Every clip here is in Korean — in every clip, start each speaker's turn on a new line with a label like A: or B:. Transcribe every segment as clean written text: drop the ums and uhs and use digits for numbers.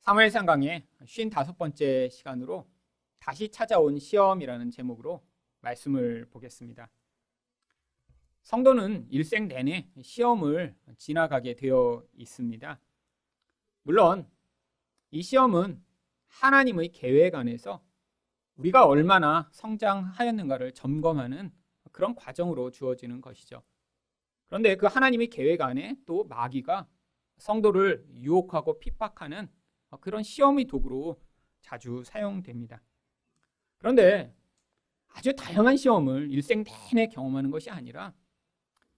A: 사무엘상 강의 55번째 시간으로 다시 찾아온 시험이라는 제목으로 말씀을 보겠습니다. 성도는 일생 내내 시험을 지나가게 되어 있습니다. 물론 이 시험은 하나님의 계획 안에서 우리가 얼마나 성장하였는가를 점검하는 그런 과정으로 주어지는 것이죠. 그런데 그 하나님의 계획 안에 또 마귀가 성도를 유혹하고 핍박하는 그런 시험의 도구로 자주 사용됩니다. 그런데 아주 다양한 시험을 일생 내내 경험하는 것이 아니라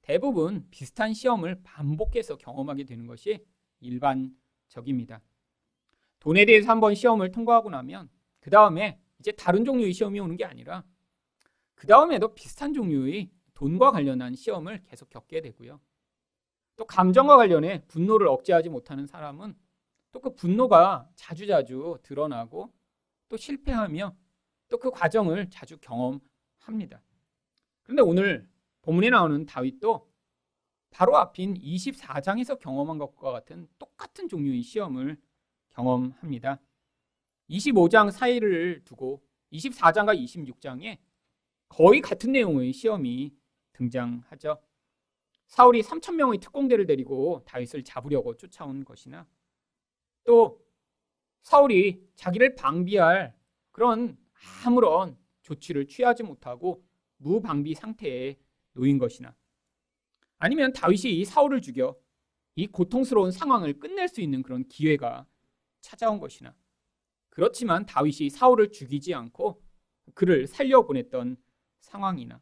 A: 대부분 비슷한 시험을 반복해서 경험하게 되는 것이 일반적입니다. 돈에 대해서 한번 시험을 통과하고 나면 그 다음에 이제 다른 종류의 시험이 오는 게 아니라 그 다음에도 비슷한 종류의 돈과 관련한 시험을 계속 겪게 되고요. 또 감정과 관련해 분노를 억제하지 못하는 사람은 또 그 분노가 자주자주 드러나고 또 실패하며 또 그 과정을 자주 경험합니다. 그런데 오늘 본문에 나오는 다윗도 바로 앞인 24장에서 경험한 것과 같은 똑같은 종류의 시험을 경험합니다. 25장 사이를 두고 24장과 26장에 거의 같은 내용의 시험이 등장하죠. 사울이 3,000명의 특공대를 데리고 다윗을 잡으려고 쫓아온 것이나 또 사울이 자기를 방비할 그런 아무런 조치를 취하지 못하고 무방비 상태에 놓인 것이나 아니면 다윗이 사울을 죽여 이 고통스러운 상황을 끝낼 수 있는 그런 기회가 찾아온 것이나 그렇지만 다윗이 사울을 죽이지 않고 그를 살려보냈던 상황이나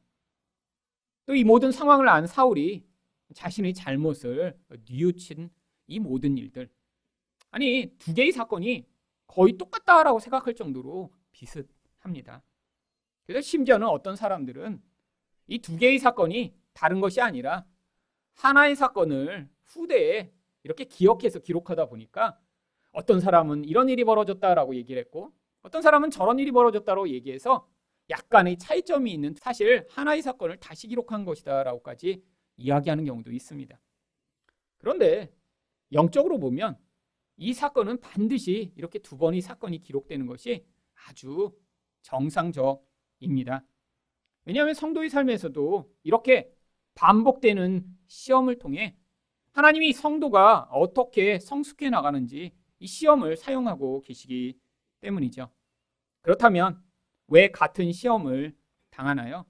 A: 또 이 모든 상황을 안 사울이 자신의 잘못을 뉘우친 이 모든 일들, 아니 두 개의 사건이 거의 똑같다라고 생각할 정도로 비슷합니다. 그래서 심지어는 어떤 사람들은 이 두 개의 사건이 다른 것이 아니라 하나의 사건을 후대에 이렇게 기억해서 기록하다 보니까 어떤 사람은 이런 일이 벌어졌다라고 얘기를 했고 어떤 사람은 저런 일이 벌어졌다고 얘기해서 약간의 차이점이 있는 사실 하나의 사건을 다시 기록한 것이다라고까지 이야기하는 경우도 있습니다. 그런데 영적으로 보면 이 사건은 반드시 이렇게 두 번의 사건이 기록되는 것이 아주 정상적입니다. 왜냐하면 성도의 삶에서도 이렇게 반복되는 시험을 통해 하나님이 성도가 어떻게 성숙해 나가는지 이 시험을 사용하고 계시기 때문이죠. 그렇다면 왜 같은 시험을 당하나요?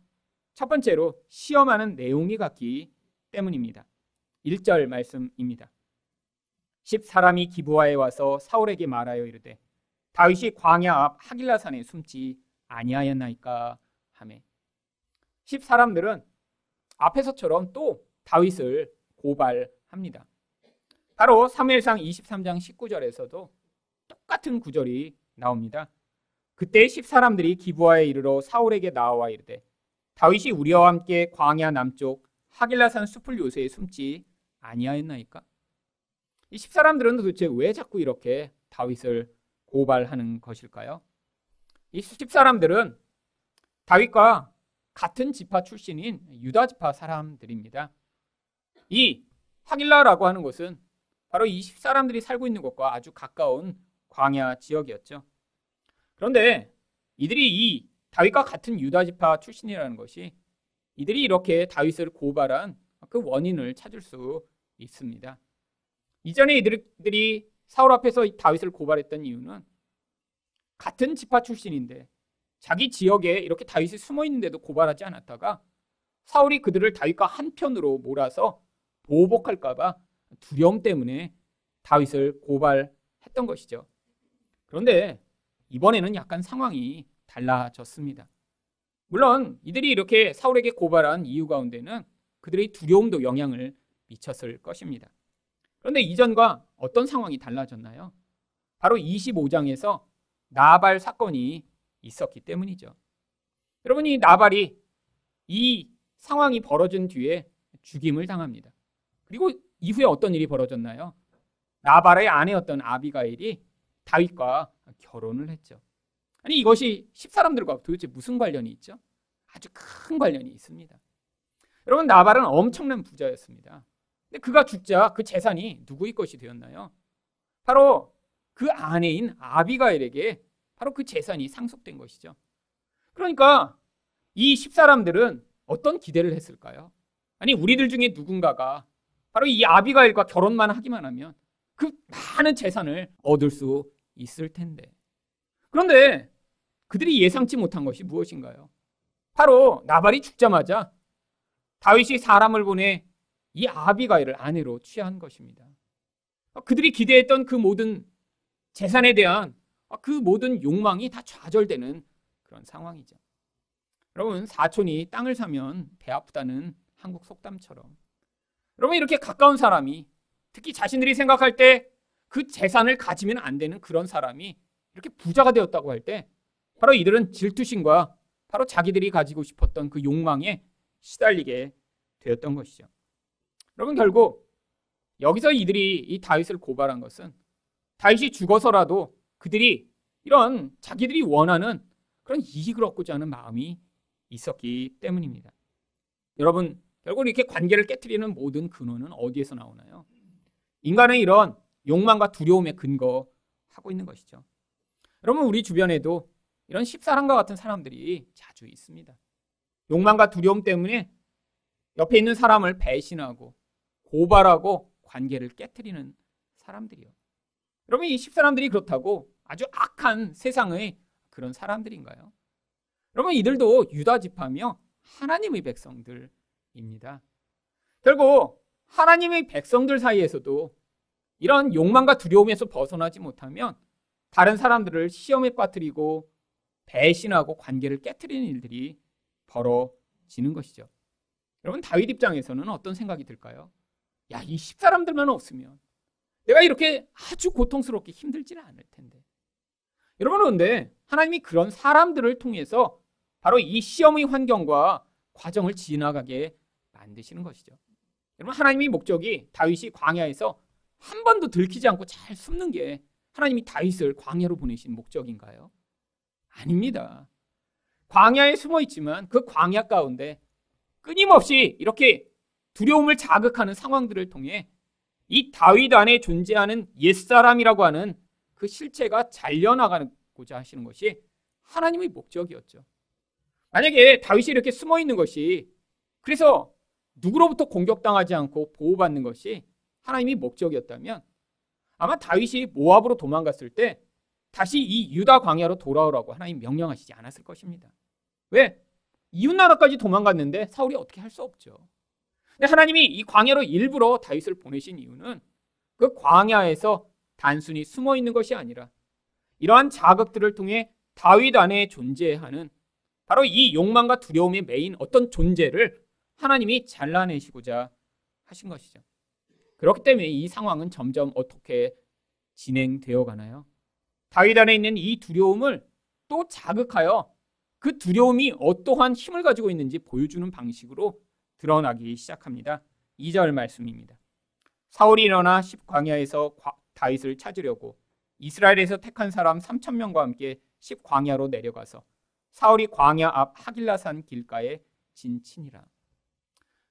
A: 첫 번째로 시험하는 내용이 같기 때문입니다. 1절 말씀입니다. 10사람이 기브아에 와서 사울에게 말하여 이르되 다윗이 광야 앞 하길라산에 숨지 아니하였나이까 하매 10사람들은 앞에서처럼 또 다윗을 고발합니다. 바로 사무엘상 23장 19절에서도 똑같은 구절이 나옵니다. 그때 10사람들이 기브아에 이르러 사울에게 나와 이르되 다윗이 우리와 함께 광야 남쪽 하길라산 숲을 요새에 숨지 아니하였나이까? 이 10사람들은 도대체 왜 자꾸 이렇게 다윗을 고발하는 것일까요? 이 10사람들은 다윗과 같은 지파 출신인 유다 지파 사람들입니다. 이 하길라라고 하는 곳은 바로 이 10사람들이 살고 있는 곳과 아주 가까운 광야 지역이었죠. 그런데 이들이 이 다윗과 같은 유다 지파 출신이라는 것이 이들이 이렇게 다윗을 고발한 그 원인을 찾을 수 있습니다. 이전에 이들이 사울 앞에서 다윗을 고발했던 이유는 같은 지파 출신인데 자기 지역에 이렇게 다윗이 숨어 있는데도 고발하지 않았다가 사울이 그들을 다윗과 한편으로 몰아서 보복할까 봐 두려움 때문에 다윗을 고발했던 것이죠. 그런데 이번에는 약간 상황이 달라졌습니다. 물론 이들이 이렇게 사울에게 고발한 이유 가운데는 그들의 두려움도 영향을 미쳤을 것입니다. 그런데 이전과 어떤 상황이 달라졌나요? 바로 25장에서 나발 사건이 있었기 때문이죠. 여러분, 이 나발이 이 상황이 벌어진 뒤에 죽임을 당합니다. 그리고 이후에 어떤 일이 벌어졌나요? 나발의 아내였던 아비가일이 다윗과 결혼을 했죠. 아니 이것이 10사람들과 도대체 무슨 관련이 있죠? 아주 큰 관련이 있습니다. 여러분, 나발은 엄청난 부자였습니다. 근데 그가 죽자 그 재산이 누구의 것이 되었나요? 바로 그 아내인 아비가일에게 바로 그 재산이 상속된 것이죠. 그러니까 이 10사람들은 어떤 기대를 했을까요? 아니, 우리들 중에 누군가가 바로 이 아비가일과 결혼만 하기만 하면 그 많은 재산을 얻을 수 있을 텐데. 그런데 그들이 예상치 못한 것이 무엇인가요? 바로 나발이 죽자마자 다윗이 사람을 보내 이 아비가일을 아내로 취한 것입니다. 그들이 기대했던 그 모든 재산에 대한 그 모든 욕망이 다 좌절되는 그런 상황이죠. 여러분, 사촌이 땅을 사면 배 아프다는 한국 속담처럼 여러분, 이렇게 가까운 사람이 특히 자신들이 생각할 때 그 재산을 가지면 안 되는 그런 사람이 이렇게 부자가 되었다고 할 때 바로 이들은 질투심과 바로 자기들이 가지고 싶었던 그 욕망에 시달리게 되었던 것이죠. 여러분, 결국 여기서 이들이 이 다윗을 고발한 것은 다윗이 죽어서라도 그들이 이런 자기들이 원하는 그런 이익을 얻고자 하는 마음이 있었기 때문입니다. 여러분, 결국 이렇게 관계를 깨트리는 모든 근원은 어디에서 나오나요? 인간의 이런 욕망과 두려움에 근거하고 있는 것이죠. 여러분, 우리 주변에도 이런 10사람과 같은 사람들이 자주 있습니다. 욕망과 두려움 때문에 옆에 있는 사람을 배신하고 고발하고 관계를 깨트리는 사람들이요. 여러분, 이 10사람들이 그렇다고 아주 악한 세상의 그런 사람들인가요? 여러분, 이들도 유다 지파며 하나님의 백성들입니다. 결국 하나님의 백성들 사이에서도 이런 욕망과 두려움에서 벗어나지 못하면 다른 사람들을 시험에 빠뜨리고 배신하고 관계를 깨트리는 일들이 벌어지는 것이죠. 여러분, 다윗 입장에서는 어떤 생각이 들까요? 야, 이 10사람들만 없으면 내가 이렇게 아주 고통스럽게 힘들지는 않을 텐데. 여러분, 그런데 하나님이 그런 사람들을 통해서 바로 이 시험의 환경과 과정을 지나가게 만드시는 것이죠. 여러분, 하나님의 목적이 다윗이 광야에서 한 번도 들키지 않고 잘 숨는 게 하나님이 다윗을 광야로 보내신 목적인가요? 아닙니다. 광야에 숨어 있지만 그 광야 가운데 끊임없이 이렇게 두려움을 자극하는 상황들을 통해 이 다윗 안에 존재하는 옛사람이라고 하는 그 실체가 잘려나가고자 하시는 것이 하나님의 목적이었죠. 만약에 다윗이 이렇게 숨어 있는 것이 그래서 누구로부터 공격당하지 않고 보호받는 것이 하나님의 목적이었다면 아마 다윗이 모압으로 도망갔을 때 다시 이 유다 광야로 돌아오라고 하나님 명령하시지 않았을 것입니다. 왜? 이웃나라까지 도망갔는데 사울이 어떻게 할 수 없죠. 근데 하나님이 이 광야로 일부러 다윗을 보내신 이유는 그 광야에서 단순히 숨어 있는 것이 아니라 이러한 자극들을 통해 다윗 안에 존재하는 바로 이 욕망과 두려움에 매인 어떤 존재를 하나님이 잘라내시고자 하신 것이죠. 그렇기 때문에 이 상황은 점점 어떻게 진행되어 가나요? 다윗 안에 있는 이 두려움을 또 자극하여 그 두려움이 어떠한 힘을 가지고 있는지 보여주는 방식으로 드러나기 시작합니다. 2절 말씀입니다. 사울이 일어나 십광야에서 다윗을 찾으려고 이스라엘에서 택한 사람 3,000명과 함께 십광야로 내려가서 사울이 광야 앞 하길라산 길가에 진친이라.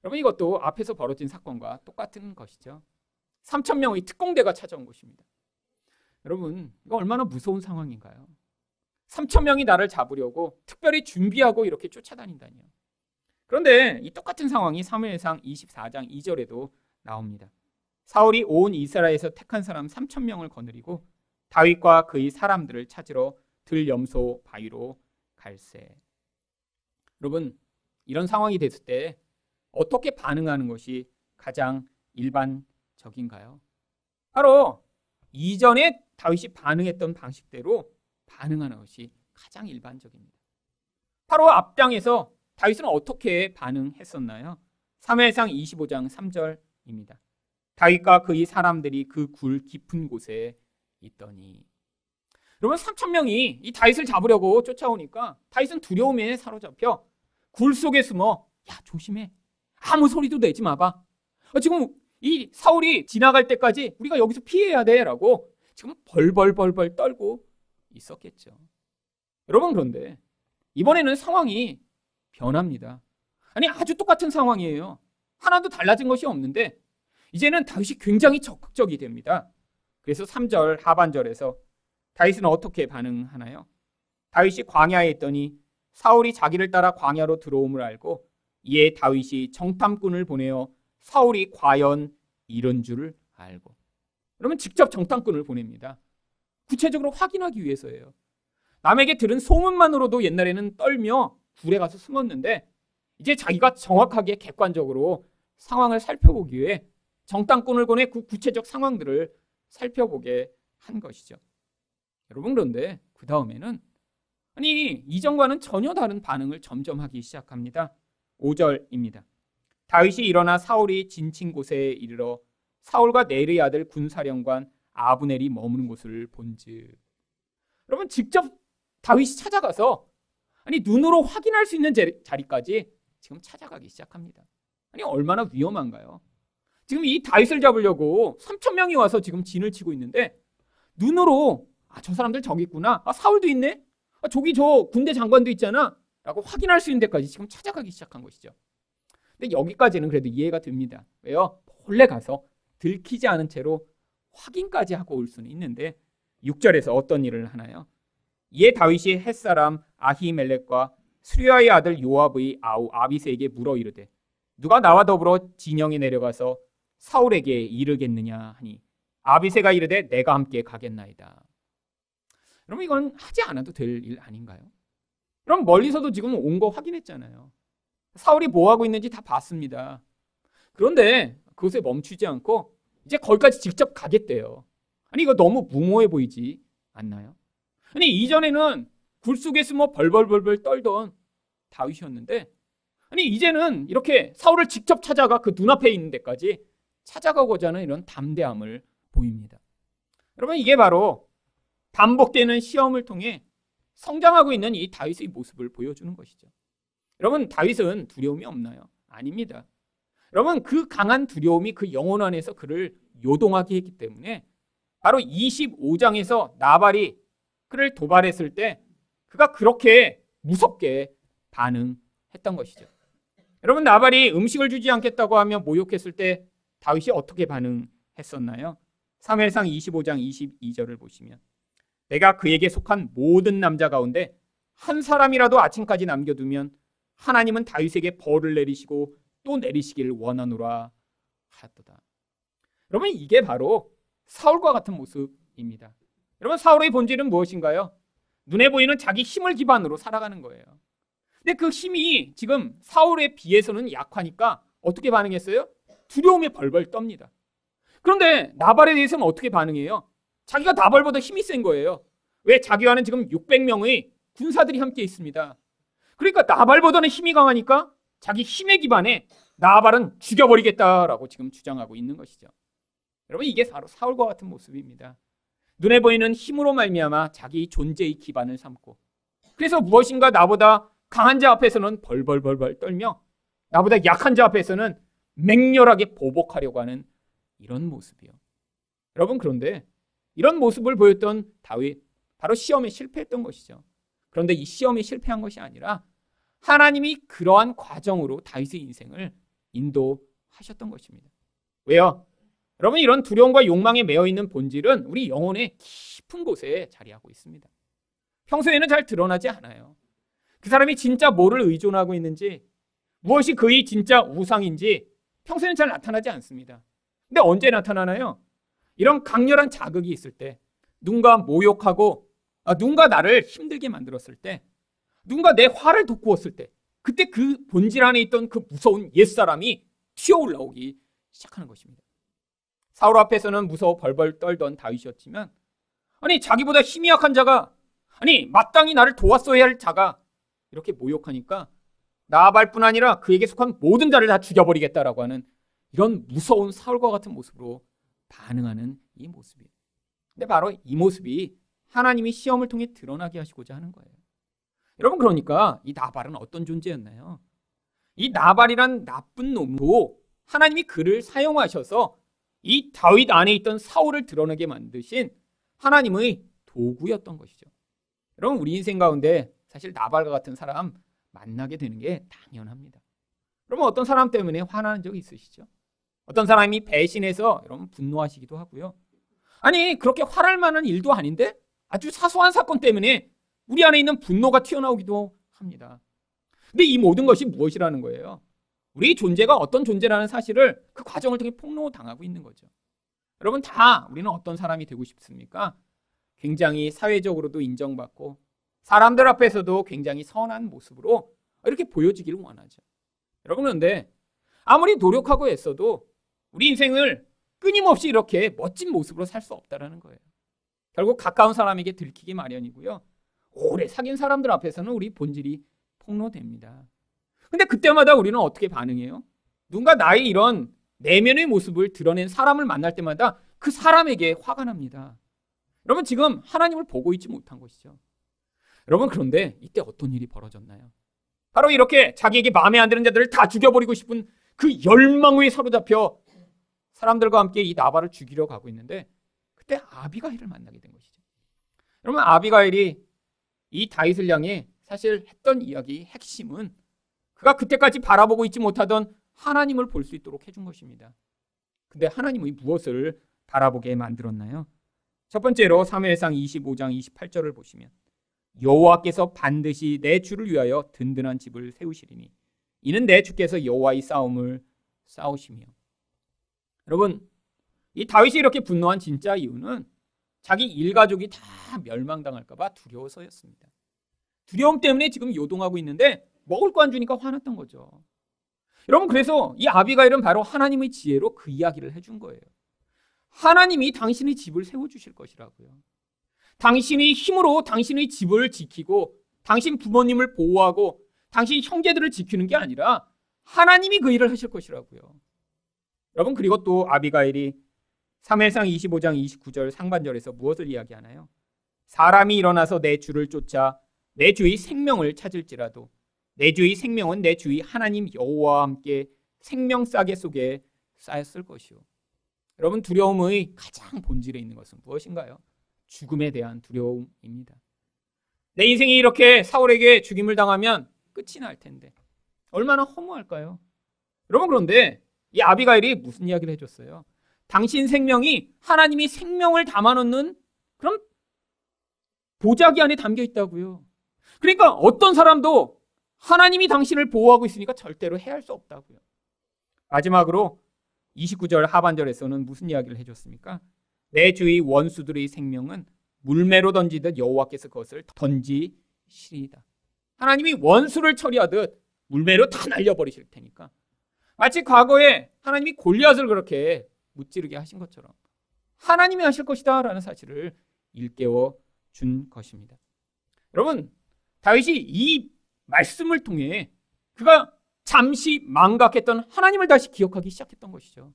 A: 여러분, 이것도 앞에서 벌어진 사건과 똑같은 것이죠. 3,000명의 특공대가 찾아온 것입니다. 여러분, 이거 얼마나 무서운 상황인가요? 3,000명이 나를 잡으려고 특별히 준비하고 이렇게 쫓아다닌다니요. 그런데 이 똑같은 상황이 사무엘상 24장 2절에도 나옵니다. 사울이 온 이스라엘에서 택한 사람 3,000명을 거느리고 다윗과 그의 사람들을 찾으러 들염소 바위로 갈새. 여러분, 이런 상황이 됐을 때 어떻게 반응하는 것이 가장 일반적인가요? 바로 이전에 다윗이 반응했던 방식대로 반응하는 것이 가장 일반적입니다. 바로 앞장에서 다윗은 어떻게 반응했었나요? 사무엘상 25장 3절입니다. 다윗과 그의 사람들이 그 굴 깊은 곳에 있더니. 여러분, 3,000명이 이 다윗을 잡으려고 쫓아오니까 다윗은 두려움에 사로잡혀 굴 속에 숨어, 야, 조심해. 아무 소리도 내지 마봐. 지금 이 사울이 지나갈 때까지 우리가 여기서 피해야 돼 라고 지금 벌벌 떨고 있었겠죠. 여러분, 그런데 이번에는 상황이 변합니다. 아니, 아주 똑같은 상황이에요. 하나도 달라진 것이 없는데 이제는 다윗이 굉장히 적극적이 됩니다. 그래서 3절 하반절에서 다윗은 어떻게 반응하나요? 다윗이 광야에 있더니 사울이 자기를 따라 광야로 들어옴을 알고 이에 다윗이 정탐꾼을 보내어 사울이 과연 이런 줄을 알고. 그러면 직접 정탐꾼을 보냅니다. 구체적으로 확인하기 위해서예요. 남에게 들은 소문만으로도 옛날에는 떨며 굴에 가서 숨었는데 이제 자기가 정확하게 객관적으로 상황을 살펴보기 위해 정탐꾼을 보내 그 구체적 상황들을 살펴보게 한 것이죠. 여러분, 그런데 그 다음에는 이전과는 전혀 다른 반응을 점점 하기 시작합니다. 5절입니다. 다윗이 일어나 사울이 지친 곳에 이르러 사울과 네르의 아들 군사령관 아브넬이 머무는 곳을 본즉. 여러분, 직접 다윗이 찾아가서 눈으로 확인할 수 있는 자리까지 지금 찾아가기 시작합니다. 얼마나 위험한가요? 지금 이 다윗을 잡으려고 3,000명이 와서 지금 진을 치고 있는데 눈으로 저 사람들 저기 있구나. 사울도 있네. 저기 저 군대 장관도 있잖아. 라고 확인할 수 있는 데까지 지금 찾아가기 시작한 것이죠. 근데 여기까지는 그래도 이해가 됩니다. 왜요? 몰래 가서 들키지 않은 채로 확인까지 하고 올 수는 있는데 6절에서 어떤 일을 하나요? 이에 다윗이 햇사람 아히멜렉과 수리아의 아들 요압의 아우 아비새에게 물어 이르되 누가 나와 더불어 진영에 내려가서 사울에게 이르겠느냐 하니 아비새가 이르되 내가 함께 가겠나이다. 그럼 이건 하지 않아도 될 일 아닌가요? 그럼 멀리서도 지금 온 거 확인했잖아요. 사울이 뭐 하고 있는지 다 봤습니다. 그런데 그것에 멈추지 않고 이제 거기까지 직접 가겠대요. 이거 너무 무모해 보이지 않나요? 이전에는 굴 속에 숨어 벌벌벌벌 떨던 다윗이었는데 이제는 이렇게 사울을 직접 찾아가 그 눈앞에 있는 데까지 찾아가고자 하는 이런 담대함을 보입니다. 여러분, 이게 바로 반복되는 시험을 통해 성장하고 있는 이 다윗의 모습을 보여주는 것이죠. 여러분, 다윗은 두려움이 없나요? 아닙니다. 여러분, 그 강한 두려움이 그 영혼 안에서 그를 요동하게 했기 때문에 바로 25장에서 나발이 그를 도발했을 때 그가 그렇게 무섭게 반응했던 것이죠. 여러분, 나발이 음식을 주지 않겠다고 하며 모욕했을 때 다윗이 어떻게 반응했었나요? 사무엘상 25장 22절을 보시면 내가 그에게 속한 모든 남자 가운데 한 사람이라도 아침까지 남겨두면 하나님은 다윗에게 벌을 내리시고 또 내리시길 원하노라 하였도다. 여러분, 이게 바로 사울과 같은 모습입니다. 여러분, 사울의 본질은 무엇인가요? 눈에 보이는 자기 힘을 기반으로 살아가는 거예요. 근데 그 힘이 지금 사울에 비해서는 약하니까 어떻게 반응했어요? 두려움에 벌벌 떱니다. 그런데 나발에 대해서는 어떻게 반응해요? 자기가 나발보다 힘이 센 거예요. 왜? 자기와는 지금 600명의 군사들이 함께 있습니다. 그러니까 나발보다는 힘이 강하니까 자기 힘에 기반해 나발은 죽여버리겠다라고 지금 주장하고 있는 것이죠. 여러분, 이게 바로 사울과 같은 모습입니다. 눈에 보이는 힘으로 말미암아 자기 존재의 기반을 삼고 그래서 무엇인가 나보다 강한 자 앞에서는 벌벌벌벌 떨며 나보다 약한 자 앞에서는 맹렬하게 보복하려고 하는 이런 모습이요. 여러분, 그런데 이런 모습을 보였던 다윗, 바로 시험에 실패했던 것이죠. 그런데 이 시험에 실패한 것이 아니라 하나님이 그러한 과정으로 다윗의 인생을 인도하셨던 것입니다. 왜요? 여러분, 이런 두려움과 욕망에 매여 있는 본질은 우리 영혼의 깊은 곳에 자리하고 있습니다. 평소에는 잘 드러나지 않아요. 그 사람이 진짜 뭐를 의존하고 있는지, 무엇이 그의 진짜 우상인지 평소에는 잘 나타나지 않습니다. 근데 언제 나타나나요? 이런 강렬한 자극이 있을 때, 누군가 모욕하고 누군가 나를 힘들게 만들었을 때, 누군가 내 화를 돋구었을 때, 그때 그 본질 안에 있던 그 무서운 옛사람이 튀어올라오기 시작하는 것입니다. 사울 앞에서는 무서워 벌벌 떨던 다윗이었지만 자기보다 힘이 약한 자가 마땅히 나를 도왔어야 할 자가 이렇게 모욕하니까 나발뿐 아니라 그에게 속한 모든 자를 다 죽여버리겠다라고 하는 이런 무서운 사울과 같은 모습으로 반응하는 이 모습이에요. 근데 바로 이 모습이 하나님이 시험을 통해 드러나게 하시고자 하는 거예요. 여러분, 그러니까 이 나발은 어떤 존재였나요? 이 나발이란 나쁜 놈으로 하나님이 그를 사용하셔서 이 다윗 안에 있던 사울을 드러내게 만드신 하나님의 도구였던 것이죠. 여러분, 우리 인생 가운데 사실 나발과 같은 사람 만나게 되는 게 당연합니다. 그러면 어떤 사람 때문에 화나는 적이 있으시죠? 어떤 사람이 배신해서 여러분 분노하시기도 하고요. 그렇게 화날 만한 일도 아닌데 아주 사소한 사건 때문에 우리 안에 있는 분노가 튀어나오기도 합니다. 근데 이 모든 것이 무엇이라는 거예요? 우리 존재가 어떤 존재라는 사실을 그 과정을 통해 폭로당하고 있는 거죠. 여러분, 다 우리는 어떤 사람이 되고 싶습니까? 굉장히 사회적으로도 인정받고 사람들 앞에서도 굉장히 선한 모습으로 이렇게 보여지기를 원하죠. 여러분, 그런데 아무리 노력하고 애써도 우리 인생을 끊임없이 이렇게 멋진 모습으로 살 수 없다는 거예요. 결국 가까운 사람에게 들키기 마련이고요. 오래 사귄 사람들 앞에서는 우리 본질이 폭로됩니다. 근데 그때마다 우리는 어떻게 반응해요? 누군가 나의 이런 내면의 모습을 드러낸 사람을 만날 때마다 그 사람에게 화가 납니다. 여러분, 지금 하나님을 보고 있지 못한 것이죠. 여러분, 그런데 이때 어떤 일이 벌어졌나요? 바로 이렇게 자기에게 마음에 안 드는 자들을 다 죽여버리고 싶은 그 열망에 사로잡혀 사람들과 함께 이 나발을 죽이려 가고 있는데 그때 아비가일을 만나게 된 것이죠. 여러분, 아비가일이 이 다윗을 향해 사실 했던 이야기의 핵심은 그가 그때까지 바라보고 있지 못하던 하나님을 볼 수 있도록 해준 것입니다. 근데 하나님이 무엇을 바라보게 만들었나요? 첫 번째로 사무엘상 25장 28절을 보시면 여호와께서 반드시 내 주를 위하여 든든한 집을 세우시리니 이는 내 주께서 여호와의 싸움을 싸우시며. 여러분, 이 다윗이 이렇게 분노한 진짜 이유는 자기 일가족이 다 멸망당할까 봐 두려워서였습니다. 두려움 때문에 지금 요동하고 있는데 먹을 거 안 주니까 화났던 거죠. 여러분, 그래서 이 아비가일은 바로 하나님의 지혜로 그 이야기를 해준 거예요. 하나님이 당신의 집을 세워주실 것이라고요. 당신이 힘으로 당신의 집을 지키고 당신 부모님을 보호하고 당신 형제들을 지키는 게 아니라 하나님이 그 일을 하실 것이라고요. 여러분, 그리고 또 아비가일이 사무엘상 25장 29절 상반절에서 무엇을 이야기하나요? 사람이 일어나서 내 주를 쫓아 내 주의 생명을 찾을지라도 내 주의 생명은 내 주의 하나님 여호와와 함께 생명싸개 속에 쌓였을 것이요. 여러분, 두려움의 가장 본질에 있는 것은 무엇인가요? 죽음에 대한 두려움입니다. 내 인생이 이렇게 사울에게 죽임을 당하면 끝이 날 텐데 얼마나 허무할까요? 여러분, 그런데 이 아비가일이 무슨 이야기를 해줬어요? 당신 생명이 하나님이 생명을 담아놓는 그런 보자기 안에 담겨 있다고요. 그러니까 어떤 사람도 하나님이 당신을 보호하고 있으니까 절대로 해할 수 없다고요. 마지막으로 29절 하반절에서는 무슨 이야기를 해줬습니까? 내 주의 원수들의 생명은 물매로 던지듯 여호와께서 그것을 던지시리이다. 하나님이 원수를 처리하듯 물매로 다 날려버리실 테니까. 마치 과거에 하나님이 골리앗을 그렇게 무찌르게 하신 것처럼 하나님이 하실 것이다 라는 사실을 일깨워 준 것입니다. 여러분, 다윗이 이 말씀을 통해 그가 잠시 망각했던 하나님을 다시 기억하기 시작했던 것이죠.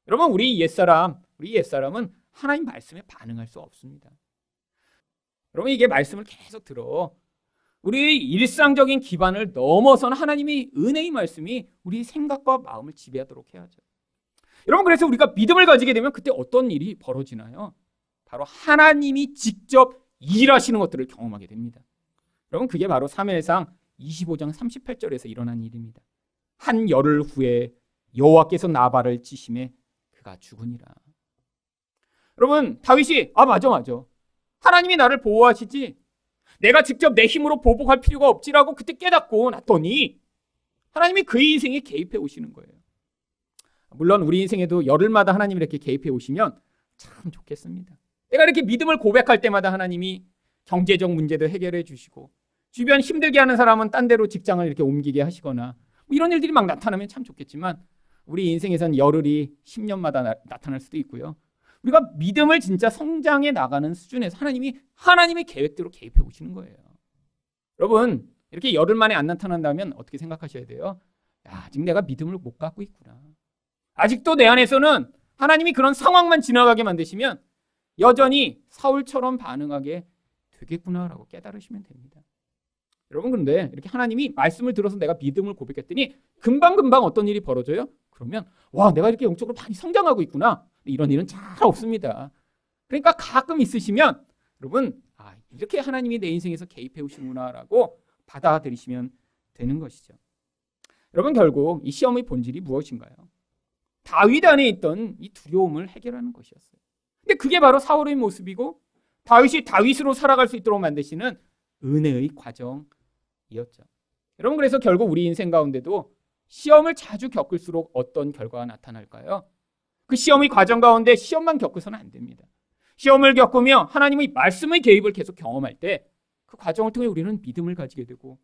A: 여러분, 우리 옛사람은 하나님 말씀에 반응할 수 없습니다. 여러분, 이게 말씀을 계속 들어 우리의 일상적인 기반을 넘어선 하나님의 은혜의 말씀이 우리 생각과 마음을 지배하도록 해야죠. 여러분, 그래서 우리가 믿음을 가지게 되면 그때 어떤 일이 벌어지나요? 바로 하나님이 직접 일하시는 것들을 경험하게 됩니다. 여러분, 그게 바로 사무엘상 25장 38절에서 일어난 일입니다. 한 열흘 후에 여호와께서 나발을 치심에 그가 죽으니라. 여러분, 다윗이 맞아. 하나님이 나를 보호하시지 내가 직접 내 힘으로 보복할 필요가 없지라고 그때 깨닫고 났더니 하나님이 그의 인생에 개입해 오시는 거예요. 물론 우리 인생에도 열흘마다 하나님이 이렇게 개입해 오시면 참 좋겠습니다. 내가 이렇게 믿음을 고백할 때마다 하나님이 경제적 문제도 해결해 주시고 주변 힘들게 하는 사람은 딴 데로 직장을 이렇게 옮기게 하시거나 이런 일들이 막 나타나면 참 좋겠지만 우리 인생에선 열흘이 10년마다 나타날 수도 있고요. 우리가 믿음을 진짜 성장해 나가는 수준에서 하나님의 계획대로 개입해 오시는 거예요. 여러분, 이렇게 열흘 만에 안 나타난다면 어떻게 생각하셔야 돼요? 아직 내가 믿음을 못 갖고 있구나. 아직도 내 안에서는 하나님이 그런 상황만 지나가게 만드시면 여전히 사울처럼 반응하게 되겠구나라고 깨달으시면 됩니다. 여러분, 그런데 이렇게 하나님이 말씀을 들어서 내가 믿음을 고백했더니 금방 어떤 일이 벌어져요? 그러면 내가 이렇게 영적으로 많이 성장하고 있구나. 이런 일은 잘 없습니다. 그러니까 가끔 있으시면 여러분, 이렇게 하나님이 내 인생에서 개입해 오시는구나라고 받아들이시면 되는 것이죠. 여러분, 결국 이 시험의 본질이 무엇인가요? 다윗 안에 있던 이 두려움을 해결하는 것이었어요. 근데 그게 바로 사울의 모습이고 다윗이 다윗으로 살아갈 수 있도록 만드시는 은혜의 과정이었죠. 여러분, 그래서 결국 우리 인생 가운데도 시험을 자주 겪을수록 어떤 결과가 나타날까요? 그 시험의 과정 가운데 시험만 겪어서는 안 됩니다. 시험을 겪으며 하나님의 말씀의 개입을 계속 경험할 때 그 과정을 통해 우리는 믿음을 가지게 되고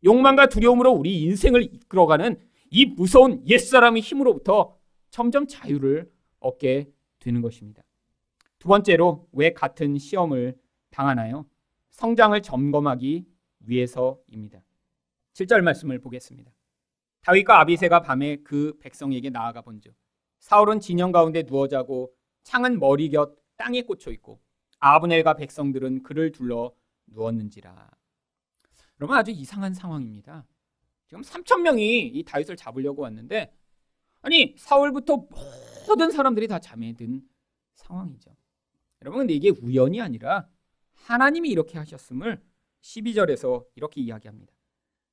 A: 욕망과 두려움으로 우리 인생을 이끌어가는 이 무서운 옛사람의 힘으로부터 점점 자유를 얻게 되는 것입니다. 두 번째로 왜 같은 시험을 당하나요? 성장을 점검하기 위해서입니다. 7절 말씀을 보겠습니다. 다윗과 아비새가 밤에 그 백성에게 나아가 본즉 사울은 진영 가운데 누워 자고 창은 머리 곁 땅에 꽂혀 있고 아브넬과 백성들은 그를 둘러 누웠는지라. 여러분, 아주 이상한 상황입니다. 지금 3,000명이 이 다윗을 잡으려고 왔는데 아니 사울부터 모든 사람들이 다 잠에 든 상황이죠. 여러분, 근데 이게 우연이 아니라 하나님이 이렇게 하셨음을 12절에서 이렇게 이야기합니다.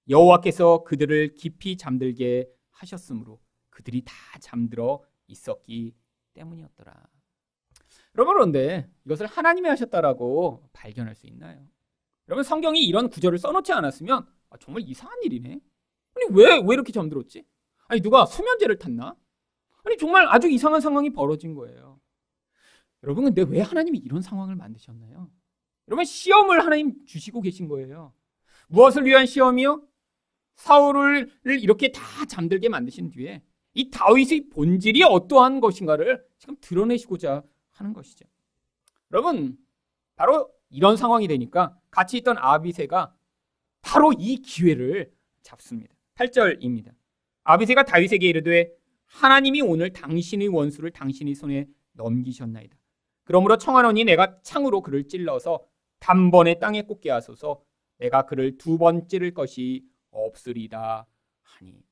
A: 여호와께서 그들을 깊이 잠들게 하셨으므로 그들이 다 잠들어 있었기 때문이었더라. 여러분, 그런데 이것을 하나님이 하셨다라고 발견할 수 있나요? 여러분, 성경이 이런 구절을 써놓지 않았으면 정말 이상한 일이네. 아니 왜 이렇게 잠들었지? 아니 누가 수면제를 탔나? 아니 정말 아주 이상한 상황이 벌어진 거예요. 여러분, 근데 왜 하나님이 이런 상황을 만드셨나요? 여러분, 시험을 하나님 주시고 계신 거예요. 무엇을 위한 시험이요? 사울을 이렇게 다 잠들게 만드신 뒤에 이 다윗의 본질이 어떠한 것인가를 지금 드러내시고자 하는 것이죠. 여러분, 바로 이런 상황이 되니까 같이 있던 아비새가 바로 이 기회를 잡습니다. 8절입니다. 아비새가 다윗에게 이르되 하나님이 오늘 당신의 원수를 당신의 손에 넘기셨나이다. 그러므로 청하노니 내가 창으로 그를 찔러서 단번에 땅에 꽂게 하소서. 내가 그를 2번 찌를 것이 없으리다 하니.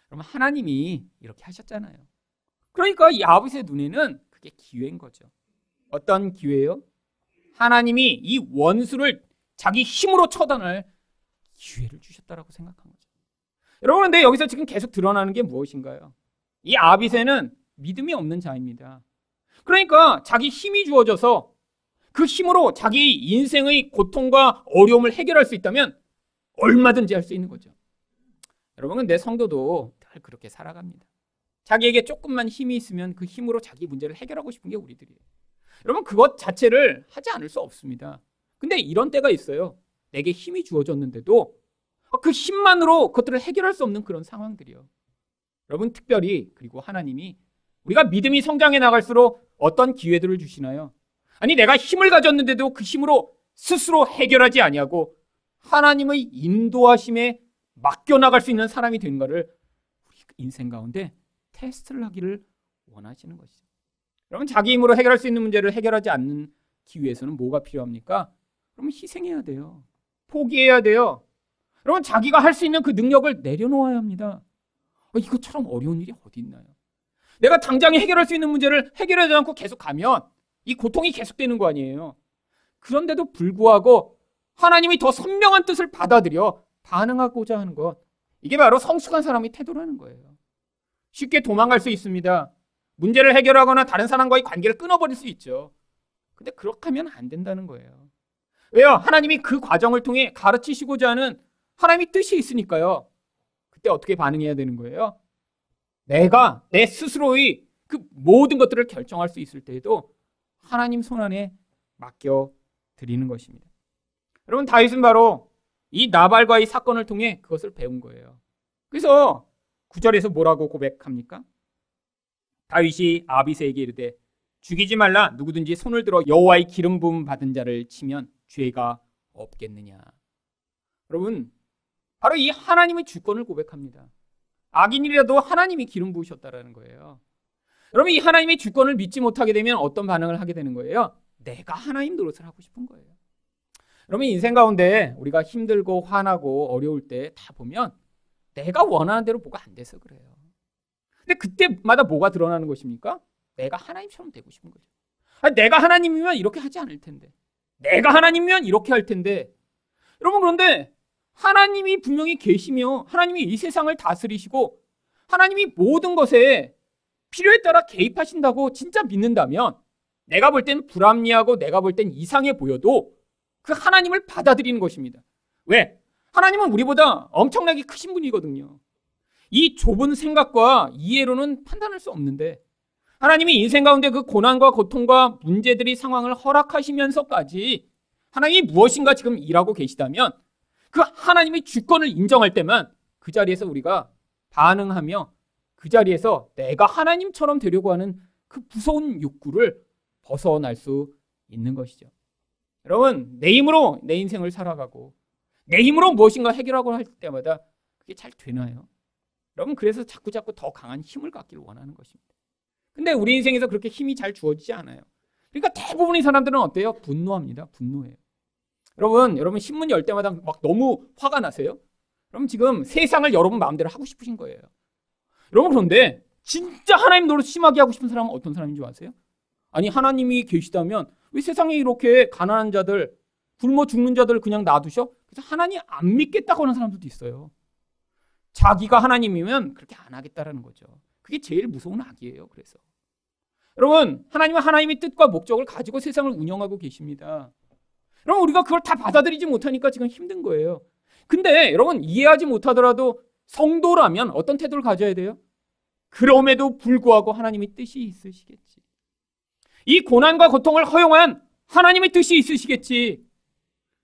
A: 그러면 하나님이 이렇게 하셨잖아요. 그러니까 이 아비새 눈에는 그게 기회인 거죠. 어떤 기회요? 하나님이 이 원수를 자기 힘으로 처단할 기회를 주셨다라고 생각한 거죠. 여러분, 근데 여기서 지금 계속 드러나는 게 무엇인가요? 이 아비새는 믿음이 없는 자입니다. 그러니까 자기 힘이 주어져서 그 힘으로 자기 인생의 고통과 어려움을 해결할 수 있다면 얼마든지 할 수 있는 거죠. 여러분, 근데 성도도 늘 그렇게 살아갑니다. 자기에게 조금만 힘이 있으면 그 힘으로 자기 문제를 해결하고 싶은 게 우리들이에요. 여러분, 그것 자체를 하지 않을 수 없습니다. 근데 이런 때가 있어요. 내게 힘이 주어졌는데도 그 힘만으로 그것들을 해결할 수 없는 그런 상황들이요. 여러분, 특별히 그리고 하나님이 우리가 믿음이 성장해 나갈수록 어떤 기회들을 주시나요? 아니 내가 힘을 가졌는데도 그 힘으로 스스로 해결하지 아니하고 하나님의 인도하심에 맡겨나갈 수 있는 사람이 되는 것을 우리 인생 가운데 테스트를 하기를 원하시는 것이죠. 여러분, 자기 힘으로 해결할 수 있는 문제를 해결하지 않기 위해서는 뭐가 필요합니까? 그러면 희생해야 돼요. 포기해야 돼요. 여러분, 자기가 할 수 있는 그 능력을 내려놓아야 합니다. 이것처럼 어려운 일이 어디 있나요? 내가 당장에 해결할 수 있는 문제를 해결하지 않고 계속 가면 이 고통이 계속되는 거 아니에요. 그런데도 불구하고 하나님이 더 선명한 뜻을 받아들여 반응하고자 하는 것, 이게 바로 성숙한 사람의 태도라는 거예요. 쉽게 도망갈 수 있습니다. 문제를 해결하거나 다른 사람과의 관계를 끊어버릴 수 있죠. 근데 그렇게 하면 안 된다는 거예요. 왜요? 하나님이 그 과정을 통해 가르치시고자 하는 하나님의 뜻이 있으니까요. 그때 어떻게 반응해야 되는 거예요? 내가 내 스스로의 그 모든 것들을 결정할 수 있을 때에도 하나님 손안에 맡겨드리는 것입니다. 여러분, 다윗은 바로 이 나발과의 사건을 통해 그것을 배운 거예요. 그래서 9절에서 뭐라고 고백합니까? 다윗이 아비새에게 이르되 죽이지 말라. 누구든지 손을 들어 여호와의 기름 부음 받은 자를 치면 죄가 없겠느냐. 여러분, 바로 이 하나님의 주권을 고백합니다. 악인이라도 하나님이 기름 부으셨다라는 거예요. 여러분, 이 하나님의 주권을 믿지 못하게 되면 어떤 반응을 하게 되는 거예요? 내가 하나님 노릇을 하고 싶은 거예요. 여러분, 인생 가운데 우리가 힘들고 화나고 어려울 때 다 보면 내가 원하는 대로 뭐가 안 돼서 그래요. 근데 그때마다 뭐가 드러나는 것입니까? 내가 하나님처럼 되고 싶은 거죠. 내가 하나님이면 이렇게 하지 않을 텐데, 내가 하나님이면 이렇게 할 텐데. 여러분, 그런데 하나님이 분명히 계시며 하나님이 이 세상을 다스리시고 하나님이 모든 것에 필요에 따라 개입하신다고 진짜 믿는다면 내가 볼 땐 불합리하고 내가 볼 땐 이상해 보여도 그 하나님을 받아들이는 것입니다. 왜? 하나님은 우리보다 엄청나게 크신 분이거든요. 이 좁은 생각과 이해로는 판단할 수 없는데 하나님이 인생 가운데 그 고난과 고통과 문제들이 상황을 허락하시면서까지 하나님이 무엇인가 지금 일하고 계시다면 그 하나님의 주권을 인정할 때만 그 자리에서 우리가 반응하며 그 자리에서 내가 하나님처럼 되려고 하는 그 무서운 욕구를 벗어날 수 있는 것이죠. 여러분, 내 힘으로 내 인생을 살아가고 내 힘으로 무엇인가 해결하고 할 때마다 그게 잘 되나요? 여러분, 그래서 자꾸 더 강한 힘을 갖기를 원하는 것입니다. 근데 우리 인생에서 그렇게 힘이 잘 주어지지 않아요. 그러니까 대부분의 사람들은 어때요? 분노합니다. 분노해요. 여러분 신문 열 때마다 막 너무 화가 나세요? 그럼 지금 세상을 여러분 마음대로 하고 싶으신 거예요. 여러분, 그런데 진짜 하나님 노릇 심하게 하고 싶은 사람은 어떤 사람인 줄 아세요? 아니, 하나님이 계시다면 왜 세상에 이렇게 가난한 자들, 굶어 죽는 자들 그냥 놔두셔? 그래서 하나님 안 믿겠다고 하는 사람들도 있어요. 자기가 하나님이면 그렇게 안 하겠다라는 거죠. 그게 제일 무서운 악이에요. 그래서 여러분, 하나님은 하나님의 뜻과 목적을 가지고 세상을 운영하고 계십니다. 여러분, 우리가 그걸 다 받아들이지 못하니까 지금 힘든 거예요. 근데 여러분, 이해하지 못하더라도 성도라면 어떤 태도를 가져야 돼요? 그럼에도 불구하고 하나님의 뜻이 있으시겠지. 이 고난과 고통을 허용한 하나님의 뜻이 있으시겠지.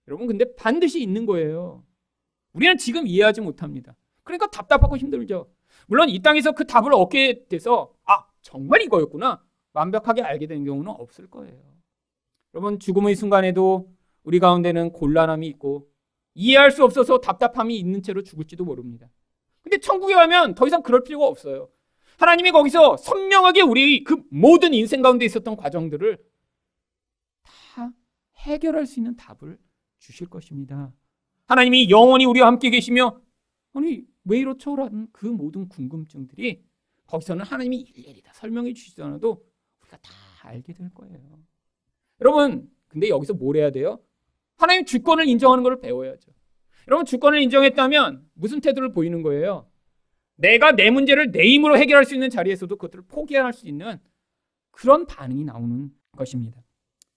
A: 여러분, 근데 반드시 있는 거예요. 우리는 지금 이해하지 못합니다. 그러니까 답답하고 힘들죠. 물론 이 땅에서 그 답을 얻게 돼서 정말 이거였구나 완벽하게 알게 되는 경우는 없을 거예요. 여러분, 죽음의 순간에도 우리 가운데는 곤란함이 있고 이해할 수 없어서 답답함이 있는 채로 죽을지도 모릅니다. 근데 천국에 가면 더 이상 그럴 필요가 없어요. 하나님이 거기서 선명하게 우리 그 모든 인생 가운데 있었던 과정들을 다 해결할 수 있는 답을 주실 것입니다. 하나님이 영원히 우리와 함께 계시며 아니 왜 이렇죠라는 그 모든 궁금증들이 거기서는 하나님이 일일이 다 설명해 주시지 않아도 우리가 다 알게 될 거예요. 여러분, 근데 여기서 뭘 해야 돼요? 하나님 주권을 인정하는 걸 배워야죠. 여러분, 주권을 인정했다면 무슨 태도를 보이는 거예요? 내가 내 문제를 내 힘으로 해결할 수 있는 자리에서도 그것들을 포기할 수 있는 그런 반응이 나오는 것입니다.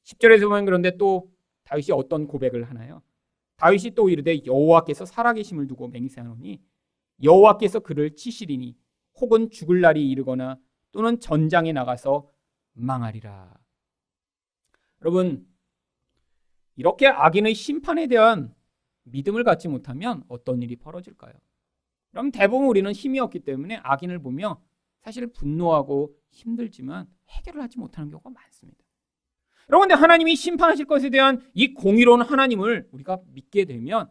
A: 10절에서 보면 그런데 또 다윗이 어떤 고백을 하나요? 다윗이 또 이르되 여호와께서 살아계심을 두고 맹세하노니 여호와께서 그를 치시리니 혹은 죽을 날이 이르거나 또는 전장에 나가서 망하리라. 여러분, 이렇게 악인의 심판에 대한 믿음을 갖지 못하면 어떤 일이 벌어질까요? 그럼 대부분 우리는 힘이 없기 때문에 악인을 보며 사실 분노하고 힘들지만 해결을 하지 못하는 경우가 많습니다. 여러분, 근데 하나님이 심판하실 것에 대한 이 공의로운 하나님을 우리가 믿게 되면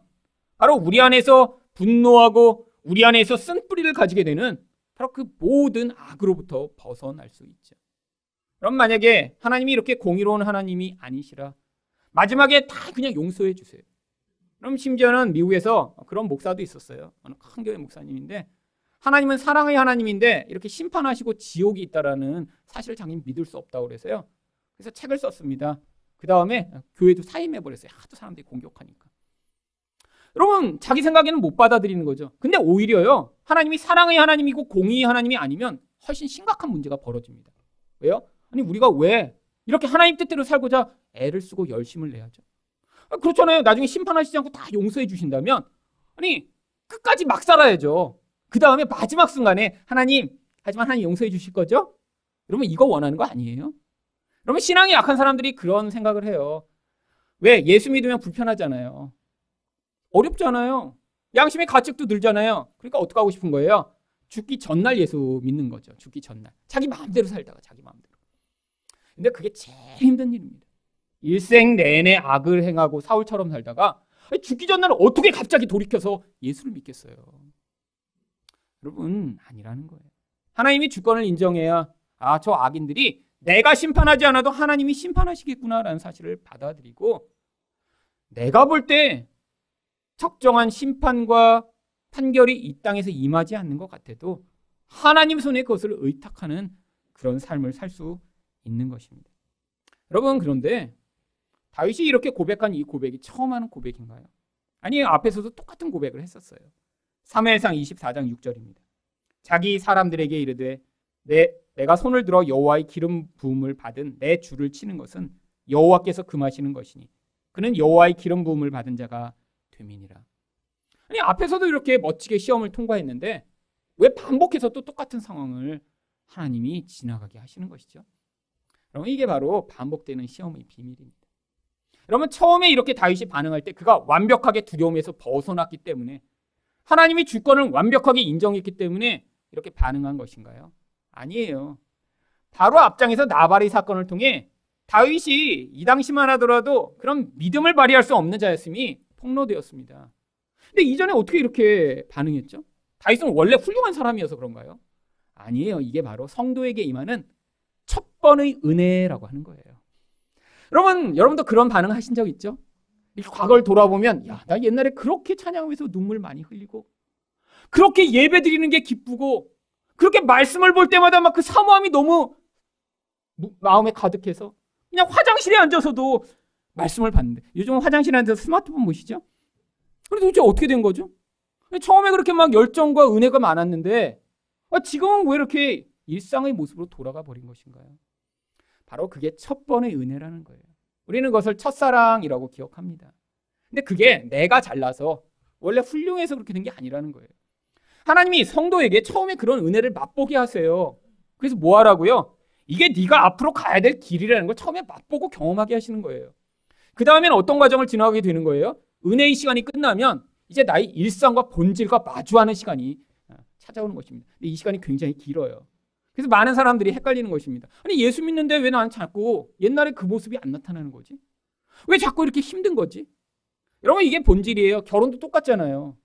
A: 바로 우리 안에서 분노하고 우리 안에서 쓴뿌리를 가지게 되는 바로 그 모든 악으로부터 벗어날 수 있죠. 그럼 만약에 하나님이 이렇게 공의로운 하나님이 아니시라 마지막에 다 그냥 용서해 주세요. 그럼 심지어는 미국에서 그런 목사도 있었어요. 어느 큰 교회 목사님인데 하나님은 사랑의 하나님인데 이렇게 심판하시고 지옥이 있다라는 사실을 자기는 믿을 수 없다고 그래서요. 그래서 책을 썼습니다. 그 다음에 교회도 사임해버렸어요. 하도 사람들이 공격하니까. 여러분, 자기 생각에는 못 받아들이는 거죠. 근데 오히려요, 하나님이 사랑의 하나님이고 공의의 하나님이 아니면 훨씬 심각한 문제가 벌어집니다. 왜요? 아니, 우리가 왜 이렇게 하나님 뜻대로 살고자 애를 쓰고 열심을 내야죠? 그렇잖아요. 나중에 심판하시지 않고 다 용서해 주신다면 아니, 끝까지 막 살아야죠. 그 다음에 마지막 순간에 하나님, 하지만 하나님 용서해 주실 거죠? 여러분, 이거 원하는 거 아니에요? 여러분, 신앙이 약한 사람들이 그런 생각을 해요. 왜? 예수 믿으면 불편하잖아요. 어렵잖아요. 양심의 가책도 늘잖아요. 그러니까 어떻게 하고 싶은 거예요? 죽기 전날 예수 믿는 거죠. 죽기 전날. 자기 마음대로 살다가 자기 마음대로. 근데 그게 제일 힘든 일입니다. 일생 내내 악을 행하고 사울처럼 살다가 죽기 전날 어떻게 갑자기 돌이켜서 예수를 믿겠어요? 여러분, 아니라는 거예요. 하나님이 주권을 인정해야 저 악인들이 내가 심판하지 않아도 하나님이 심판하시겠구나라는 사실을 받아들이고 내가 볼 때 적정한 심판과 판결이 이 땅에서 임하지 않는 것 같아도 하나님 손에 그것을 의탁하는 그런 삶을 살 수 있는 것입니다. 여러분, 그런데 다윗이 이렇게 고백한 이 고백이 처음 하는 고백인가요? 아니, 앞에서도 똑같은 고백을 했었어요. 사무엘상 24장 6절입니다. 자기 사람들에게 이르되 내가 손을 들어 여호와의 기름 부음을 받은 내 주를 치는 것은 여호와께서 금하시는 것이니 그는 여호와의 기름 부음을 받은 자가 됨이니라. 아니, 앞에서도 이렇게 멋지게 시험을 통과했는데 왜 반복해서 또 똑같은 상황을 하나님이 지나가게 하시는 것이죠? 여러분, 이게 바로 반복되는 시험의 비밀입니다. 여러분, 처음에 이렇게 다윗이 반응할 때 그가 완벽하게 두려움에서 벗어났기 때문에, 하나님이 주권을 완벽하게 인정했기 때문에 이렇게 반응한 것인가요? 아니에요. 바로 앞장에서 나발의 사건을 통해 다윗이 이 당시만 하더라도 그런 믿음을 발휘할 수 없는 자였음이 폭로되었습니다. 근데 이전에 어떻게 이렇게 반응했죠? 다윗은 원래 훌륭한 사람이어서 그런가요? 아니에요. 이게 바로 성도에게 임하는 첫 번의 은혜라고 하는 거예요. 여러분도 그런 반응 하신 적 있죠? 이렇게 과거를 돌아보면, 야, 나 옛날에 그렇게 찬양하면서 눈물 많이 흘리고, 그렇게 예배 드리는 게 기쁘고, 그렇게 말씀을 볼 때마다 막 그 사모함이 너무 마음에 가득해서 그냥 화장실에 앉아서도 말씀을 봤는데, 요즘 화장실에 앉아서 스마트폰 보시죠? 근데 도대체 어떻게 된 거죠? 처음에 그렇게 막 열정과 은혜가 많았는데 지금은 왜 이렇게 일상의 모습으로 돌아가 버린 것인가요? 바로 그게 첫 번의 은혜라는 거예요. 우리는 그것을 첫사랑이라고 기억합니다. 근데 그게 내가 잘나서 원래 훌륭해서 그렇게 된 게 아니라는 거예요. 하나님이 성도에게 처음에 그런 은혜를 맛보게 하세요. 그래서 뭐 하라고요? 이게 네가 앞으로 가야 될 길이라는 걸 처음에 맛보고 경험하게 하시는 거예요. 그 다음에는 어떤 과정을 지나가게 되는 거예요? 은혜의 시간이 끝나면 이제 나의 일상과 본질과 마주하는 시간이 찾아오는 것입니다. 근데 이 시간이 굉장히 길어요. 그래서 많은 사람들이 헷갈리는 것입니다. 아니, 예수 믿는데 왜 나는 자꾸 옛날에 그 모습이 안 나타나는 거지? 왜 자꾸 이렇게 힘든 거지? 여러분, 이게 본질이에요. 결혼도 똑같잖아요.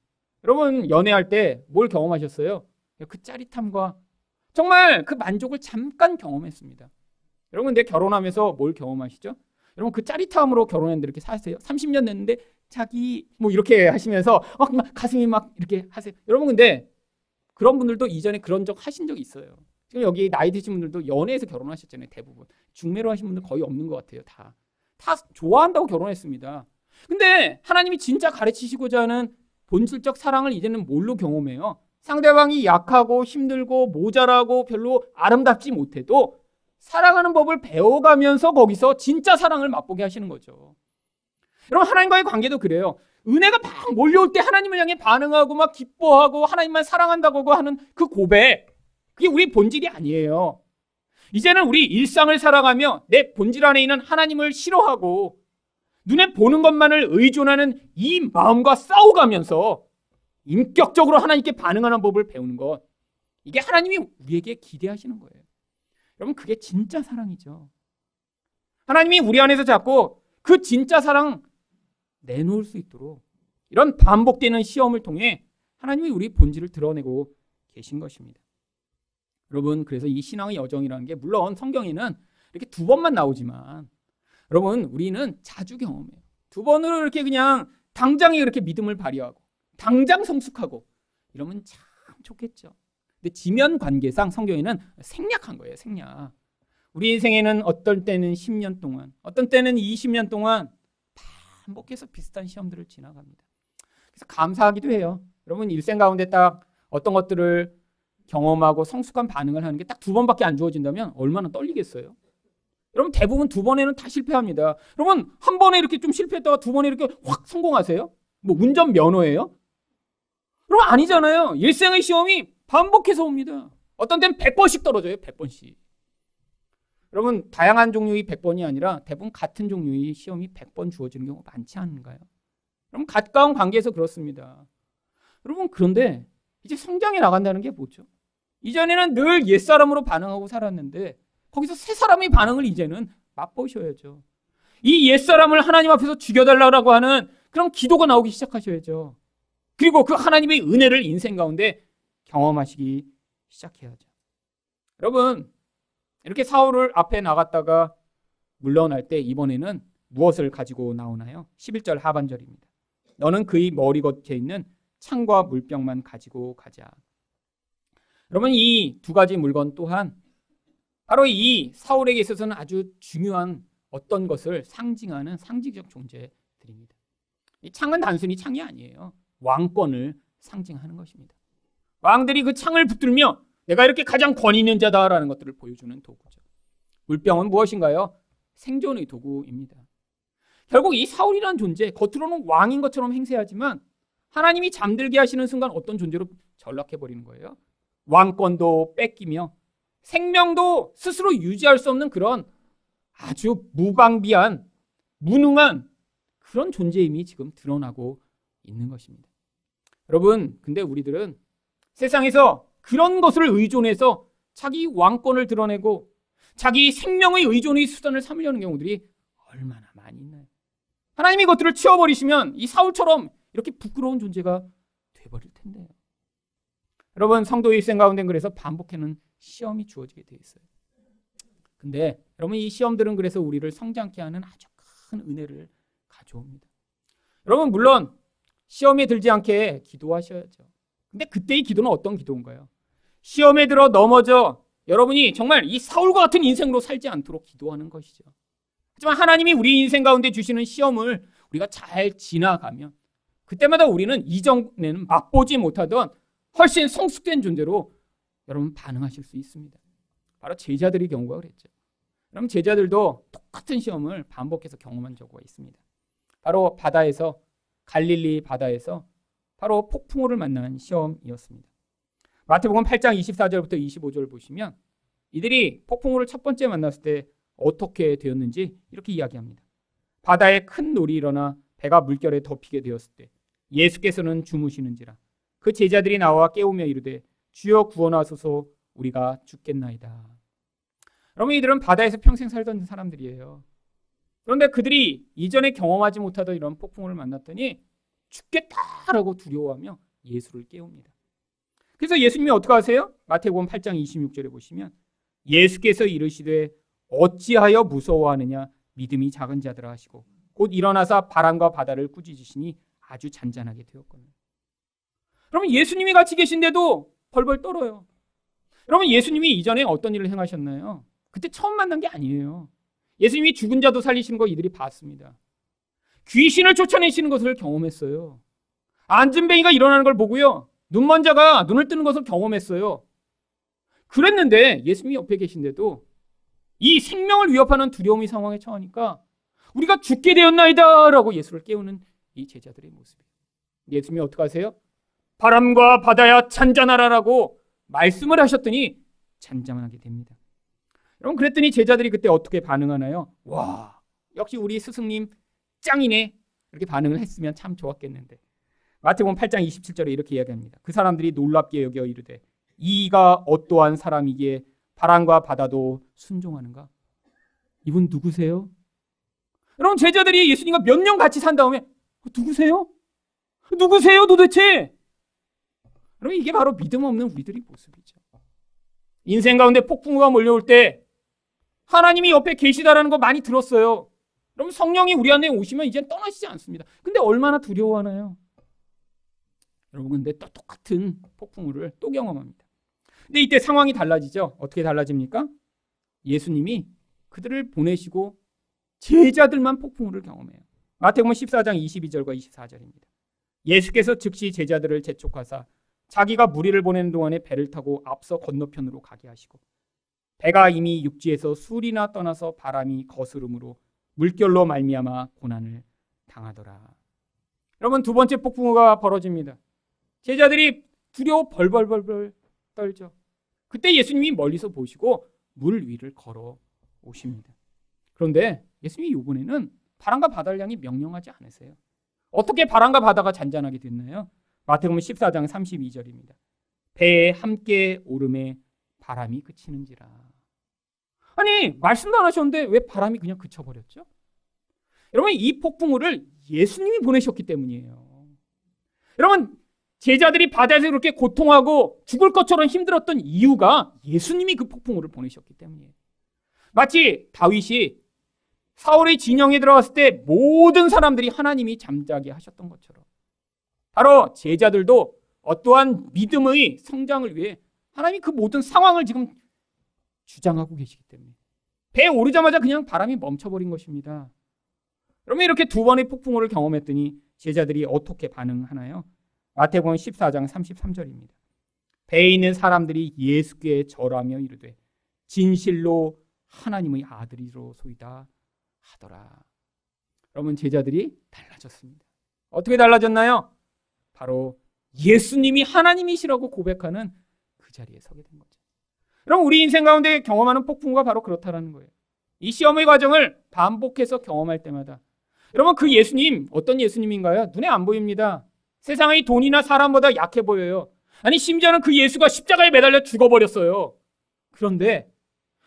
A: 여러분, 연애할 때 뭘 경험하셨어요? 그 짜릿함과 정말 그 만족을 잠깐 경험했습니다. 여러분, 근데 결혼하면서 뭘 경험하시죠? 여러분, 그 짜릿함으로 결혼했는데 이렇게 사세요? 30년 됐는데 자기 뭐 이렇게 하시면서 막 가슴이 막 이렇게 하세요. 여러분, 근데 그런 분들도 이전에 그런 적 하신 적이 있어요. 지금 여기 나이 드신 분들도 연애해서 결혼하셨잖아요. 대부분 중매로 하신 분들 거의 없는 것 같아요. 다 좋아한다고 결혼했습니다. 근데 하나님이 진짜 가르치시고자 하는 본질적 사랑을 이제는 뭘로 경험해요? 상대방이 약하고 힘들고 모자라고 별로 아름답지 못해도 사랑하는 법을 배워가면서 거기서 진짜 사랑을 맛보게 하시는 거죠. 여러분, 하나님과의 관계도 그래요. 은혜가 막 몰려올 때 하나님을 향해 반응하고 막 기뻐하고 하나님만 사랑한다고 하는 그 고백, 그게 우리 본질이 아니에요. 이제는 우리 일상을 살아가며 내 본질 안에 있는 하나님을 싫어하고 눈에 보는 것만을 의존하는 이 마음과 싸워가면서 인격적으로 하나님께 반응하는 법을 배우는 것, 이게 하나님이 우리에게 기대하시는 거예요. 여러분, 그게 진짜 사랑이죠. 하나님이 우리 안에서 자꾸 그 진짜 사랑 내놓을 수 있도록 이런 반복되는 시험을 통해 하나님이 우리 본질을 드러내고 계신 것입니다. 여러분, 그래서 이 신앙의 여정이라는 게 물론 성경에는 이렇게 두 번만 나오지만 여러분, 우리는 자주 경험해요. 두 번으로 이렇게 그냥 당장에 이렇게 믿음을 발휘하고 당장 성숙하고 이러면 참 좋겠죠. 근데 지면 관계상 성경에는 생략한 거예요. 생략. 우리 인생에는 어떤 때는 10년 동안, 어떤 때는 20년 동안 반복해서 비슷한 시험들을 지나갑니다. 그래서 감사하기도 해요. 여러분, 일생 가운데 딱 어떤 것들을 경험하고 성숙한 반응을 하는 게 딱 두 번밖에 안 주어진다면 얼마나 떨리겠어요? 여러분, 대부분 두 번에는 다 실패합니다. 여러분, 한 번에 이렇게 좀 실패했다가 두 번에 이렇게 확 성공하세요? 뭐 운전 면허예요? 여러분, 아니잖아요. 일생의 시험이 반복해서 옵니다. 어떤 때는 100번씩 떨어져요. 100번씩. 여러분, 다양한 종류의 100번이 아니라 대부분 같은 종류의 시험이 100번 주어지는 경우가 많지 않은가요? 여러분, 가까운 관계에서 그렇습니다. 여러분, 그런데 이제 성장해 나간다는 게 뭐죠? 이전에는 늘 옛사람으로 반응하고 살았는데 거기서 새 사람의 반응을 이제는 맛보셔야죠. 이 옛사람을 하나님 앞에서 죽여달라고 하는 그런 기도가 나오기 시작하셔야죠. 그리고 그 하나님의 은혜를 인생 가운데 경험하시기 시작해야죠. 여러분, 이렇게 사울을 앞에 나갔다가 물러날 때 이번에는 무엇을 가지고 나오나요? 11절 하반절입니다. 너는 그의 머리 겉에 있는 창과 물병만 가지고 가자. 여러분, 이 두 가지 물건 또한 바로 이 사울에게 있어서는 아주 중요한 어떤 것을 상징하는 상징적 존재들입니다. 이 창은 단순히 창이 아니에요. 왕권을 상징하는 것입니다. 왕들이 그 창을 붙들며 내가 이렇게 가장 권위 있는 자다라는 것들을 보여주는 도구죠. 물병은 무엇인가요? 생존의 도구입니다. 결국 이 사울이라는 존재, 겉으로는 왕인 것처럼 행세하지만 하나님이 잠들게 하시는 순간 어떤 존재로 전락해버리는 거예요. 왕권도 뺏기며 생명도 스스로 유지할 수 없는 그런 아주 무방비한, 무능한 그런 존재임이 지금 드러나고 있는 것입니다. 여러분, 근데 우리들은 세상에서 그런 것을 의존해서 자기 왕권을 드러내고 자기 생명의 의존의 수단을 삼으려는 경우들이 얼마나 많이 있나요? 하나님이 그것들을 치워버리시면 이 사울처럼 이렇게 부끄러운 존재가 돼버릴 텐데요. 여러분, 성도의 일생 가운데 그래서 반복하는 시험이 주어지게 되어 있어요. 근데 여러분, 이 시험들은 그래서 우리를 성장케 하는 아주 큰 은혜를 가져옵니다. 여러분, 물론 시험에 들지 않게 기도하셔야죠. 근데 그때의 기도는 어떤 기도인가요? 시험에 들어 넘어져 여러분이 정말 이 사울과 같은 인생으로 살지 않도록 기도하는 것이죠. 하지만 하나님이 우리 인생 가운데 주시는 시험을 우리가 잘 지나가면 그때마다 우리는 이전에는 맛보지 못하던 훨씬 성숙된 존재로 여러분 반응하실 수 있습니다. 바로 제자들의 경우가 그랬죠. 그럼 제자들도 똑같은 시험을 반복해서 경험한 적이 있습니다. 바로 바다에서, 갈릴리 바다에서 바로 폭풍우를 만난 시험이었습니다. 마태복음 8장 24절부터 25절 보시면 이들이 폭풍우를 첫 번째 만났을 때 어떻게 되었는지 이렇게 이야기합니다. 바다에 큰 놀이 일어나 배가 물결에 덮이게 되었을 때 예수께서는 주무시는지라 그 제자들이 나와 깨우며 이르되 주여 구원하소서 우리가 죽겠나이다. 여러분, 이들은 바다에서 평생 살던 사람들이에요. 그런데 그들이 이전에 경험하지 못하던 이런 폭풍우를 만났더니 죽겠다라고 두려워하며 예수를 깨웁니다. 그래서 예수님이 어떻게 하세요? 마태복음 8장 26절에 보시면 예수께서 이르시되 어찌하여 무서워하느냐 믿음이 작은 자들아 하시고 곧 일어나사 바람과 바다를 꾸짖으시니 아주 잔잔하게 되었거든요. 여러분, 예수님이 같이 계신데도 벌벌 떨어요. 여러분, 예수님이 이전에 어떤 일을 행하셨나요? 그때 처음 만난 게 아니에요. 예수님이 죽은 자도 살리시는 거 이들이 봤습니다. 귀신을 쫓아내시는 것을 경험했어요. 안진뱅이가 일어나는 걸 보고요. 눈먼 자가 눈을 뜨는 것을 경험했어요. 그랬는데 예수님이 옆에 계신데도 이 생명을 위협하는 두려움의 상황에 처하니까 우리가 죽게 되었나이다 라고 예수를 깨우는 이 제자들의 모습이에요. 예수님이 어떻게 하세요? 바람과 바다야 잔잔하라라고 말씀을 하셨더니 잔잔하게 됩니다. 여러분, 그랬더니 제자들이 그때 어떻게 반응하나요? 와, 역시 우리 스승님 짱이네, 이렇게 반응을 했으면 참 좋았겠는데. 마태복음 8장 27절에 이렇게 이야기합니다. 그 사람들이 놀랍게 여겨 이르되 이가 어떠한 사람이기에 바람과 바다도 순종하는가? 이분 누구세요? 여러분, 제자들이 예수님과 몇 년 같이 산 다음에 누구세요? 누구세요 도대체? 여러분, 이게 바로 믿음 없는 우리들의 모습이죠. 인생 가운데 폭풍우가 몰려올 때 하나님이 옆에 계시다라는 거 많이 들었어요. 그럼 성령이 우리 안에 오시면 이제 떠나시지 않습니다. 근데 얼마나 두려워하나요? 여러분, 근데 또 똑같은 폭풍우를 또 경험합니다. 근데 이때 상황이 달라지죠. 어떻게 달라집니까? 예수님이 그들을 보내시고 제자들만 폭풍우를 경험해요. 마태복음 14장 22절과 24절입니다. 예수께서 즉시 제자들을 재촉하사 자기가 무리를 보내는 동안에 배를 타고 앞서 건너편으로 가게 하시고 배가 이미 육지에서 술이나 떠나서 바람이 거스름으로 물결로 말미암아 고난을 당하더라. 여러분, 두 번째 폭풍우가 벌어집니다. 제자들이 두려워 벌벌벌 떨죠. 그때 예수님이 멀리서 보시고 물 위를 걸어 오십니다. 그런데 예수님이 이번에는 바람과 바다를 향해 명령하지 않으세요. 어떻게 바람과 바다가 잔잔하게 됐나요? 마태복음 14장 32절입니다. 배에 함께 오름에 바람이 그치는지라. 아니, 말씀도 안 하셨는데 왜 바람이 그냥 그쳐버렸죠? 여러분, 이 폭풍우를 예수님이 보내셨기 때문이에요. 여러분, 제자들이 바다에서 그렇게 고통하고 죽을 것처럼 힘들었던 이유가 예수님이 그 폭풍우를 보내셨기 때문이에요. 마치 다윗이 사울의 진영에 들어갔을 때 모든 사람들이 하나님이 잠자게 하셨던 것처럼 바로 제자들도 어떠한 믿음의 성장을 위해 하나님이 그 모든 상황을 지금 주장하고 계시기 때문에 배에 오르자마자 그냥 바람이 멈춰버린 것입니다. 그러면 이렇게 두 번의 폭풍우를 경험했더니 제자들이 어떻게 반응하나요? 마태복음 14장 33절입니다. 배에 있는 사람들이 예수께 절하며 이르되 진실로 하나님의 아들이로소이다 하더라. 여러분, 제자들이 달라졌습니다. 어떻게 달라졌나요? 바로 예수님이 하나님이시라고 고백하는 그 자리에 서게 된 거죠. 그럼 우리 인생 가운데 경험하는 폭풍과 바로 그렇다라는 거예요. 이 시험의 과정을 반복해서 경험할 때마다 여러분, 그 예수님 어떤 예수님인가요? 눈에 안 보입니다. 세상의 돈이나 사람보다 약해 보여요. 아니, 심지어는 그 예수가 십자가에 매달려 죽어버렸어요. 그런데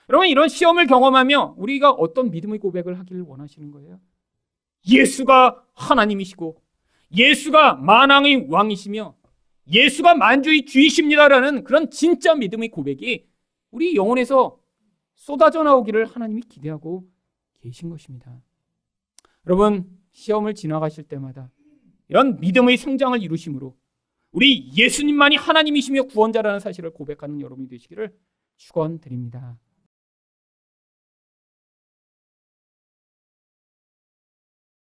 A: 여러분, 이런 시험을 경험하며 우리가 어떤 믿음의 고백을 하기를 원하시는 거예요? 예수가 하나님이시고 예수가 만왕의 왕이시며 예수가 만주의 주이십니다라는 그런 진짜 믿음의 고백이 우리 영혼에서 쏟아져 나오기를 하나님이 기대하고 계신 것입니다. 여러분, 시험을 지나가실 때마다 이런 믿음의 성장을 이루심으로 우리 예수님만이 하나님이시며 구원자라는 사실을 고백하는 여러분이 되시기를 축원드립니다.